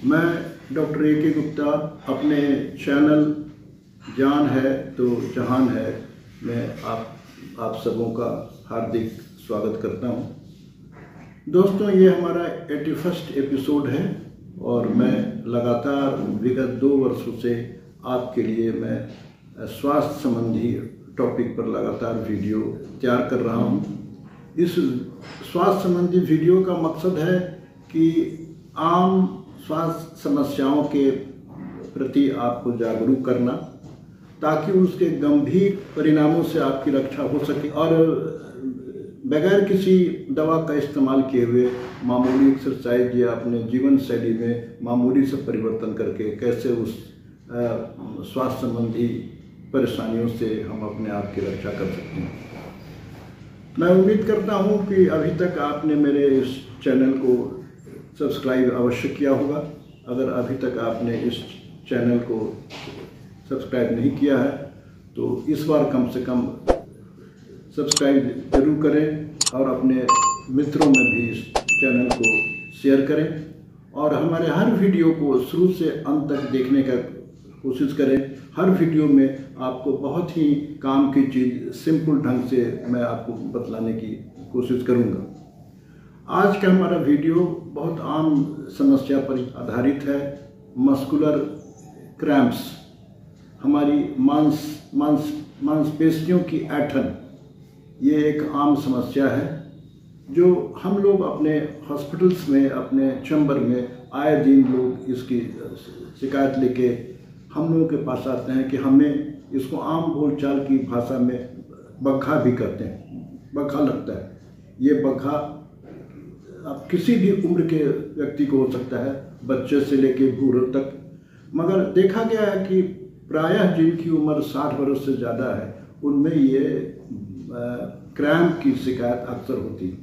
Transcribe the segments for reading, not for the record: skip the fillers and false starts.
मैं doctor A.K. Gupta अपने channel जान है तो जहान है में आप सबों का हार्दिक स्वागत करता हूं। दोस्तों, ये हमारा 81वां एपिसोड है और मैं लगातार विगत 2 वर्षों से आपके लिए मैं स्वास्थ्य संबंधी टॉपिक पर लगातार वीडियो तैयार कर रहा हूं। इस स्वास्थ्य संबंधी वीडियो का मकसद है कि आम स्वास्थ्य समस्याओं के प्रति आपको जागरूक करना, ताकि उसके गंभीर परिणामों से आपकी रक्षा हो सके और बगैर किसी दवा का इस्तेमाल किए हुए मामूली एक्सरसाइज या अपने जीवन शैली में मामूली से परिवर्तन करके कैसे उस स्वास्थ्य संबंधी परेशानियों से हम अपने आप की रक्षा कर सकते हैं। मैं उम्मीद करता हूं कि अभी तक आपने मेरे इस चैनल को सब्सक्राइब अवश्य किया होगा। अगर अभी तक आपने इस चैनल को सब्सक्राइब नहीं किया है तो इस बार कम से कम सब्सक्राइब जरूर करें और अपने मित्रों में भी इस चैनल को शेयर करें और हमारे हर वीडियो को शुरू से अंत तक देखने का कोशिश करें। हर वीडियो में आपको बहुत ही काम की चीज़ सिंपल ढंग से मैं आपको बतलाने की कोशिश करूंगा। आज का हमारा वीडियो बहुत आम समस्या पर आधारित है। मस्कुलर क्रैम्प्स, हमारी मांसपेशियों की ऐंठन, ये एक आम समस्या है जो हम लोग अपने हॉस्पिटल्स में, अपने चैम्बर में आए दिन लोग इसकी शिकायत लेके हम लोगों के पास आते हैं कि हमें इसको आम बोलचाल की भाषा में बग्घा भी कहते हैं, बग्घा लगता है। ये बग्घा अब किसी भी उम्र के व्यक्ति को हो सकता है, बच्चे से लेके बूढ़े तक, मगर देखा गया है कि प्रायः जिनकी उम्र 60 वर्ष से ज़्यादा है उनमें ये क्रैम्प की शिकायत अक्सर होती है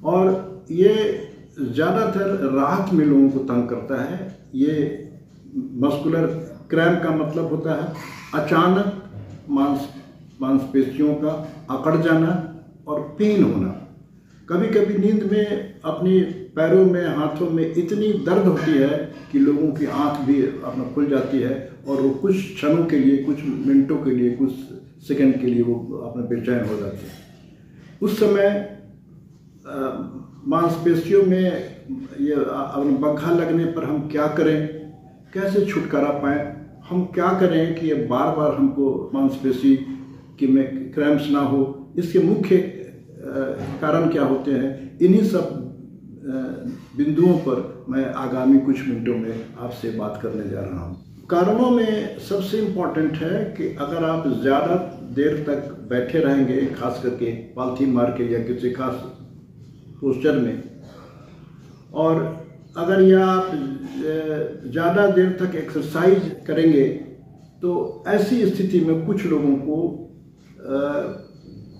और ये ज़्यादातर रात में लोगों को तंग करता है। ये मस्कुलर क्रैम्प का मतलब होता है अचानक मांसपेशियों का अकड़ जाना और पेन होना। कभी कभी नींद में अपनी पैरों में, हाथों में इतनी दर्द होती है कि लोगों की आंख भी अपना खुल जाती है और वो कुछ क्षणों के लिए, कुछ मिनटों के लिए, कुछ सेकंड के लिए वो अपना बेचैन हो जाते हैं। उस समय मांसपेशियों में ये बग्घा लगने पर हम क्या करें, कैसे छुटकारा पाएं, हम क्या करें कि ये बार बार हमको मांसपेशी की में क्रैम्प्स ना हो, इसके मुख्य कारण क्या होते हैं, इन्हीं सब बिंदुओं पर मैं आगामी कुछ मिनटों में आपसे बात करने जा रहा हूँ। कारणों में सबसे इम्पॉर्टेंट है कि अगर आप ज़्यादा देर तक बैठे रहेंगे, खास करके पॉलीथीन मार के या किसी खास पोस्चर में, और अगर यह आप ज़्यादा देर तक एक्सरसाइज करेंगे तो ऐसी स्थिति में कुछ लोगों को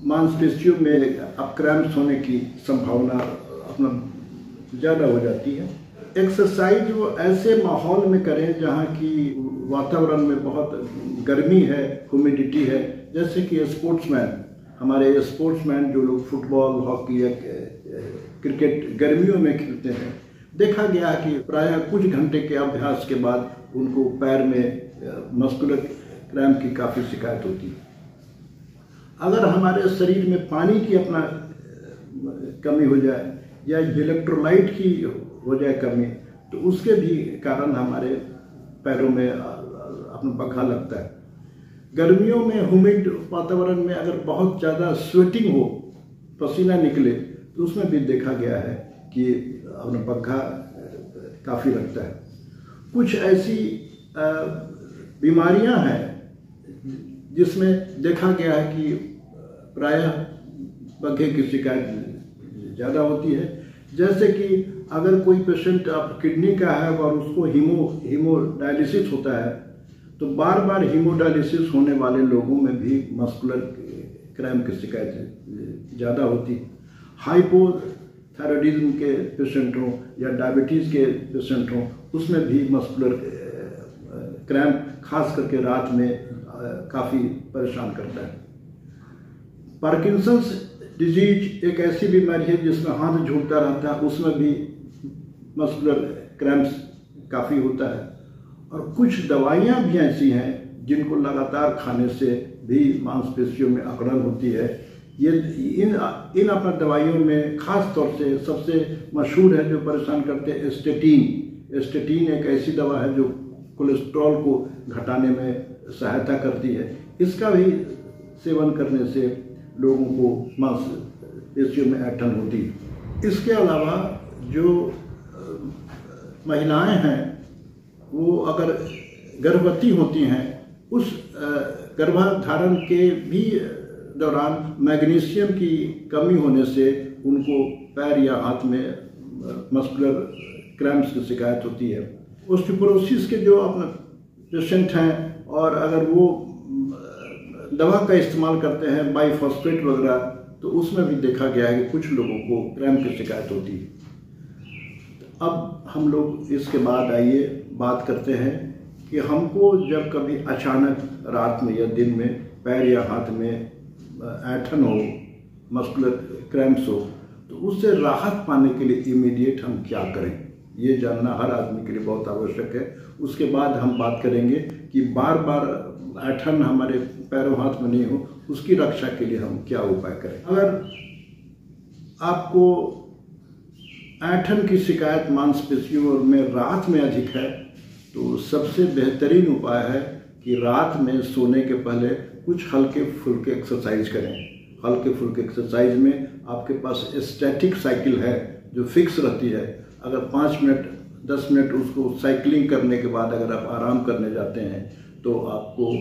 मांसपेशियों में अब क्रैम्प्स होने की संभावना अपना ज़्यादा हो जाती है। एक्सरसाइज वो ऐसे माहौल में करें जहाँ की वातावरण में बहुत गर्मी है, ह्यूमिडिटी है। जैसे कि हमारे स्पोर्ट्समैन जो लोग फुटबॉल, हॉकी या क्रिकेट गर्मियों में खेलते हैं, देखा गया कि प्रायः कुछ घंटे के अभ्यास के बाद उनको पैर में मस्कुलर क्रैम्प की काफ़ी शिकायत होती है। अगर हमारे शरीर में पानी की अपना कमी हो जाए या इलेक्ट्रोलाइट की हो जाए कमी, तो उसके भी कारण हमारे पैरों में अपना बग्घा लगता है। गर्मियों में ह्यूमिड वातावरण में अगर बहुत ज़्यादा स्वेटिंग हो, पसीना निकले, तो उसमें भी देखा गया है कि अपना बग्घा काफ़ी लगता है। कुछ ऐसी बीमारियां हैं जिसमें देखा गया है कि प्रायः बग्घे की शिकायत ज़्यादा होती है। जैसे कि अगर कोई पेशेंट अब किडनी का है और उसको हीमोडायलिसिस होता है, तो बार बार हीमोडायलिसिस होने वाले लोगों में भी मस्कुलर क्रैम्प की शिकायत ज़्यादा होती है। हाइपोथायराइडिज्म के पेशेंट हों या डायबिटीज़ के पेशेंट हों, उसमें भी मस्कुलर क्रैम्प खास करके रात में काफ़ी परेशान करता है। पार्किंसंस डिजीज एक ऐसी बीमारी है जिसमें हाथ झूलता रहता है, उसमें भी मस्कुलर क्रैम्प्स काफ़ी होता है। और कुछ दवाइयाँ भी ऐसी हैं जिनको लगातार खाने से भी मांसपेशियों में अकड़न होती है। ये इन अपना दवाइयों में खास तौर से सबसे मशहूर है जो परेशान करते हैं स्टेटिन। स्टेटिन एक ऐसी दवा है जो कोलेस्ट्रॉल को घटाने में सहायता करती है। इसका भी सेवन करने से लोगों को मांसपेशियों में ऐंठन होती है। इसके अलावा जो महिलाएं हैं वो अगर गर्भवती होती हैं, उस गर्भधारण के भी दौरान मैग्नीशियम की कमी होने से उनको पैर या हाथ में मस्कुलर क्रैम्प्स की शिकायत होती है। ऑस्टियोपोरोसिस के जो अपना पेशेंट हैं और अगर वो दवा का इस्तेमाल करते हैं बाइफॉस्फेट वगैरह, तो उसमें भी देखा गया है कि कुछ लोगों को क्रैम्प की शिकायत होती है। अब हम लोग इसके बाद आइए बात करते हैं कि हमको जब कभी अचानक रात में या दिन में पैर या हाथ में ऐंठन हो, मस्कुलर क्रैम्प्स हो, तो उससे राहत पाने के लिए इमीडिएट हम क्या करें, ये जानना हर आदमी के लिए बहुत आवश्यक है। उसके बाद हम बात करेंगे कि बार बार ऐंठन हमारे पैरों हाथ में नहीं हो, उसकी रक्षा के लिए हम क्या उपाय करें। अगर आपको ऐंठन की शिकायत मांसपेशियों में रात में अधिक है, तो सबसे बेहतरीन उपाय है कि रात में सोने के पहले कुछ हल्के फुल्के एक्सरसाइज करें। हल्के फुल्के एक्सरसाइज में आपके पास स्टैटिक साइकिल है जो फिक्स रहती है। अगर 5 मिनट 10 मिनट उसको साइकिलिंग करने के बाद अगर आप आराम करने जाते हैं तो आपको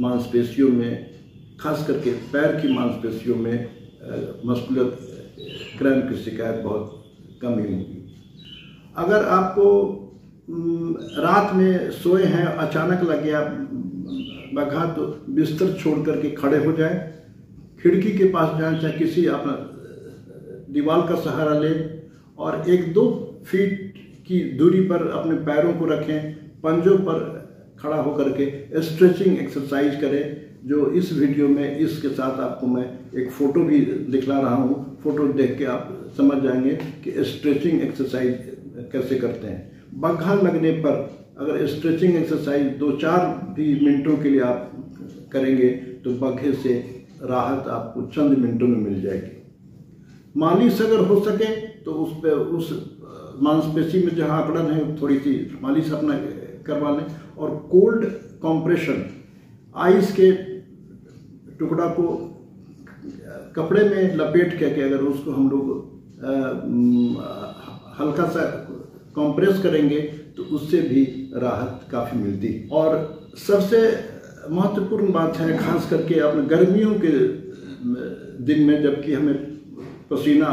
मांसपेशियों में, खास करके पैर की मांसपेशियों में मस्कुलर क्रैम्प की शिकायत बहुत कम ही होगी। अगर आपको रात में सोए हैं, अचानक लग गया बघा, तो बिस्तर छोड़ करके खड़े हो जाएं, खिड़की के पास जाएं, चाहे किसी अपना दीवार का सहारा लें और 1-2 फीट की दूरी पर अपने पैरों को रखें, पंजों पर खड़ा होकर के स्ट्रेचिंग एक्सरसाइज करें। जो इस वीडियो में इसके साथ आपको मैं एक फ़ोटो भी दिखला रहा हूँ, फ़ोटो देख के आप समझ जाएंगे कि स्ट्रेचिंग एक्सरसाइज कैसे करते हैं। बग्घा लगने पर अगर स्ट्रेचिंग एक्सरसाइज 2-4 भी मिनटों के लिए आप करेंगे तो बग्घे से राहत आपको चंद मिनटों में मिल जाएगी। मालिश अगर हो सके तो उस पे उस मांसपेशी में जहाँ अकड़न है थोड़ी सी मालिश अपना करवा लें। और कोल्ड कंप्रेशन, आइस के टुकड़ा को कपड़े में लपेट के अगर उसको हम लोग हल्का सा कंप्रेस करेंगे तो उससे भी राहत काफ़ी मिलती है। और सबसे महत्वपूर्ण बात है, खास करके अपने गर्मियों के दिन में जबकि हमें पसीना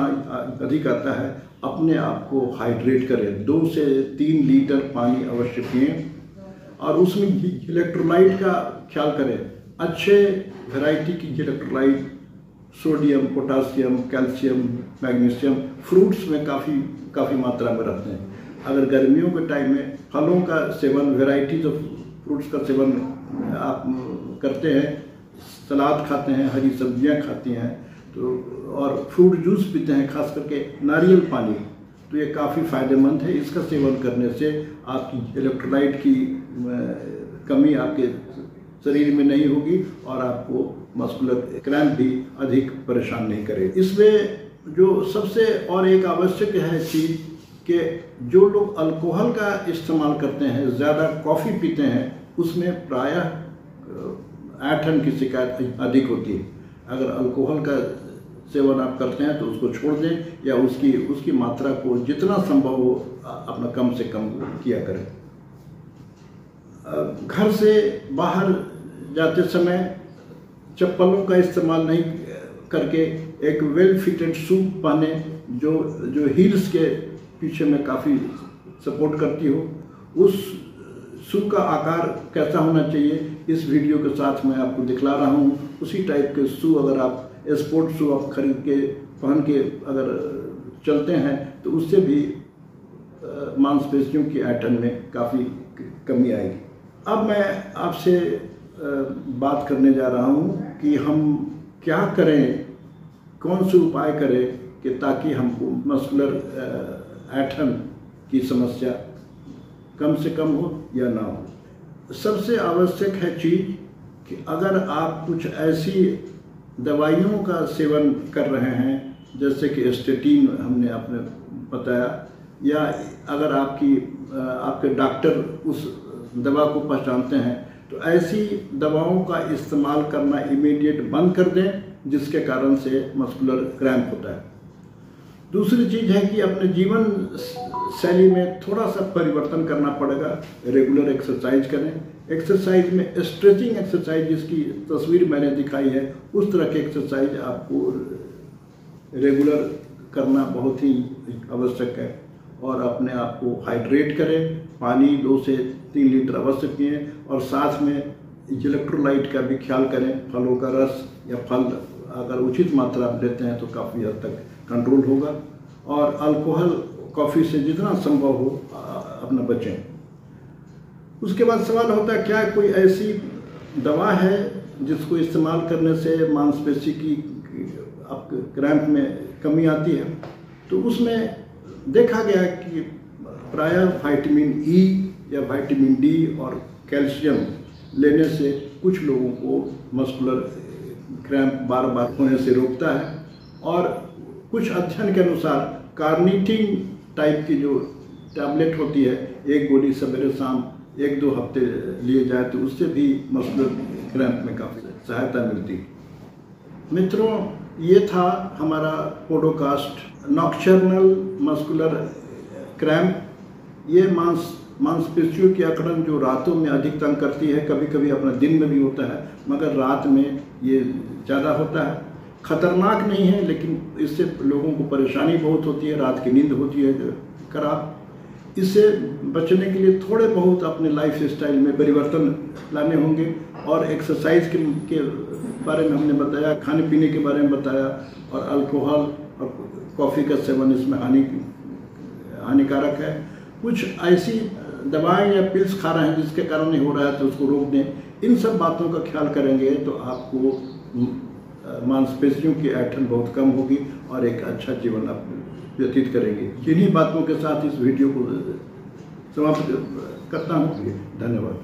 अधिक आता है, अपने आप को हाइड्रेट करें। 2 से 3 लीटर पानी अवश्य पिएं और उसमें इलेक्ट्रोलाइट का ख्याल करें। अच्छे वैरायटी की electrolyte, sodium, potassium, calcium, magnesium fruits में काफ़ी मात्रा में रहते हैं। अगर गर्मियों के टाइम में फलों का सेवन, वैरायटीज ऑफ फ्रूट्स का सेवन आप करते हैं, सलाद खाते हैं, हरी सब्जियां खाती हैं तो, और फ्रूट जूस पीते हैं, खास करके नारियल पानी, तो ये काफ़ी फ़ायदेमंद है। इसका सेवन करने से आपकी इलेक्ट्रोलाइट की कमी आपके शरीर में नहीं होगी और आपको मस्कुलर क्रैम्प भी अधिक परेशान नहीं करे। इसमें जो सबसे और एक आवश्यक है चीज़ कि जो लोग अल्कोहल का इस्तेमाल करते हैं, ज़्यादा कॉफ़ी पीते हैं, उसमें प्रायः ऐंठन की शिकायत अधिक होती है। अगर अल्कोहल का सेवन आप करते हैं तो उसको छोड़ दें या उसकी मात्रा को जितना संभव हो अपना कम से कम किया करें। घर से बाहर जाते समय चप्पलों का इस्तेमाल नहीं करके एक वेल फिटेड शू पहने जो हील्स के पीछे में काफ़ी सपोर्ट करती हो। उस शू का आकार कैसा होना चाहिए इस वीडियो के साथ मैं आपको दिखला रहा हूँ। उसी टाइप के शू अगर आप स्पोर्ट शू आप खरीद के पहन के अगर चलते हैं तो उससे भी मांसपेशियों की ऐंठन में काफ़ी कमी आएगी। अब मैं आपसे बात करने जा रहा हूँ कि हम क्या करें, कौन से उपाय करें कि ताकि हमको मस्कुलर ऐंठन की समस्या कम से कम हो या ना हो। सबसे आवश्यक है चीज़ कि अगर आप कुछ ऐसी दवाइयों का सेवन कर रहे हैं जैसे कि स्टेटिन हमने आपने बताया, या अगर आपके डॉक्टर उस दवा को पहचानते हैं, तो ऐसी दवाओं का इस्तेमाल करना इमीडिएट बंद कर दें जिसके कारण से मस्कुलर क्रैम्प होता है। दूसरी चीज़ है कि अपने जीवन शैली में थोड़ा सा परिवर्तन करना पड़ेगा। रेगुलर एक्सरसाइज करें। एक्सरसाइज में स्ट्रेचिंग एक्सरसाइज जिसकी तस्वीर मैंने दिखाई है, उस तरह की एक्सरसाइज आपको रेगुलर करना बहुत ही आवश्यक है। और अपने आप को हाइड्रेट करें, पानी 2 से 3 लीटर अवश्य पिएं, और साथ में इलेक्ट्रोलाइट का भी ख्याल करें। फलों का रस या फल अगर उचित मात्रा में लेते हैं तो काफ़ी हद तक कंट्रोल होगा। और अल्कोहल, कॉफ़ी से जितना संभव हो अपना बचें। उसके बाद सवाल होता है, क्या कोई ऐसी दवा है जिसको इस्तेमाल करने से मांसपेशी की आपके क्रैम्प में कमी आती है? तो उसमें देखा गया कि प्रायः विटामिन ई या विटामिन डी और कैल्शियम लेने से कुछ लोगों को मस्कुलर क्रैम्प बार बार होने से रोकता है। और कुछ अध्ययन के अनुसार कार्निटिन टाइप की जो टैबलेट होती है, एक गोली सवेरे शाम 1-2 हफ्ते लिए जाए तो उससे भी मस्कुलर क्रैम्प में काफ़ी सहायता मिलती है। मित्रों, ये था हमारा पॉडकास्ट नॉक्टर्नल मस्कुलर क्रैम्प। ये मांसपेशियों की अकड़न जो रातों में अधिक तंग करती है, कभी कभी अपना दिन में भी होता है, मगर रात में ये ज़्यादा होता है। खतरनाक नहीं है, लेकिन इससे लोगों को परेशानी बहुत होती है, रात की नींद होती है खराब। इससे बचने के लिए थोड़े बहुत अपने लाइफ स्टाइल में परिवर्तन लाने होंगे। और एक्सरसाइज के बारे में हमने बताया, खाने पीने के बारे में बताया, और अल्कोहल और कॉफ़ी का सेवन इसमें हानिकारक है। कुछ ऐसी दवाएं या पिल्स खा रहे हैं जिसके कारण नहीं हो रहा है तो उसको रोक दें। इन सब बातों का ख्याल करेंगे तो आपको मांसपेशियों की ऐंठन बहुत कम होगी और एक अच्छा जीवन आप व्यतीत करेंगे। इन्हीं बातों के साथ इस वीडियो को समाप्त करता हूँ। धन्यवाद।